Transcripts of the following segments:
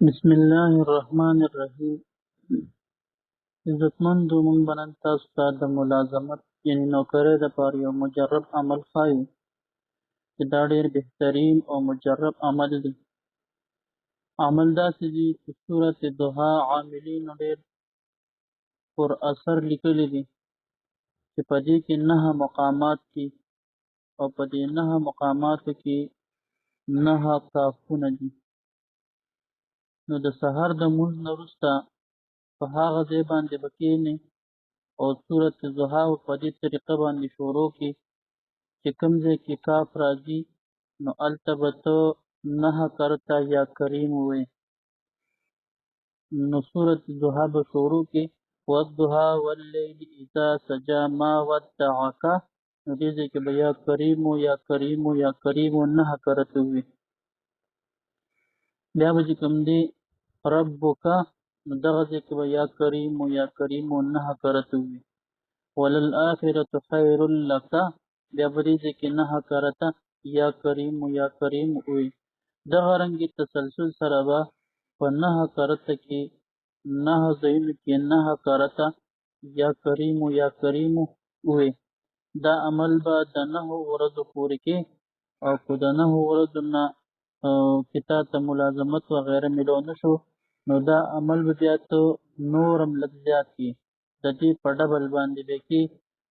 بسم الله الرحمن الرحیم. عزتمندو مونږ به نن تاسو ته د ملازمت یعنې نوکرۍ دپاره یو مجرب عمل ښایو چې دا ډېر بهترین او مجرب عمل دی. عمل داسې دی چې صورت ضحا عاملینو ډېر پر اثر لیکلی دي چې په دې کې 9 مقامات دي او په دې 9 مقاماتو کې 9 کافونه دي. نو د سحر د لمونځ نه وروسته په هغه ځای باندې به کښېنې او سورت ضحا په دې طریقه باندې شروع کړي چې کوم ځای کې کاف راځي نو هلته به ته 9 کرته یا کریم ووایې. نو سورت ضحا به شروع کړي والضحا واللیل اذا سجا ما ودعک، نو دې ځای کې به یا کریمو یا کریمو یا کریمو 9 کرته ووایي. بیا به چې کوم دی ربک، نو دغه ځای کې به یا کریمو یا کریمو 9 کرته ووایي. وللآخرة خیر لک، بیا به دې ځای کې 9 کرته یا کریمو یا کریمو ووایي. دغه رنګې تسلسل سره به په 9 کرته کې 9 ځایونو کې 9 کرته یا کریمو یا کریمو ووایي. دا عمل به د 9 ورځو پورې کې او که د 9 ورځو نه چې تا ته ملازمت وغیره میلاو نه شو نو دا عمل به بیا ته نور هم لږ زیات کړي، د دې په ډبل باندې به کړي.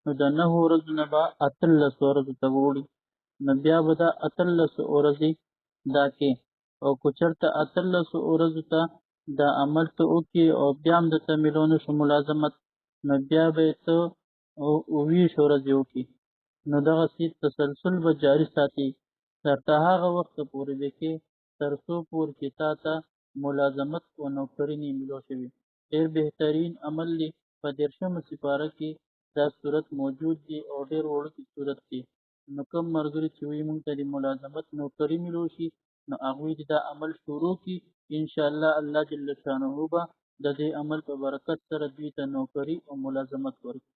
نو د 9 ورځو نه به 18 ورځو ته وړي، نو بیا به دا 18 ورځې دا کې. او که چېرته 18 ورځو ته دا عمل ته وکړي او بیا هم درته میلاو نه شو ملازمت، نو بیا به یې ته 20 ورځې وکړي. نو دغسې تسلسل به جاري ساتي تر هغه وخته پورې به کې تر څو پورې چې تا ته ملازمت و نوکري نه میلاو شوي. ډېر بهترین عمل دی. په 13مه سپاره کې دا صورت موجود دی او ډېر وړوکی صورت دی. نو کوم ملګري چې وایي موږ ته د ملازمت نوکري میلاو شي نو هغوی دې دا عمل شروع کړي. انشاءالله الله جل شانه به د دې عمل په برکت سره دوی ته نوکري او ملازمت ورکړي.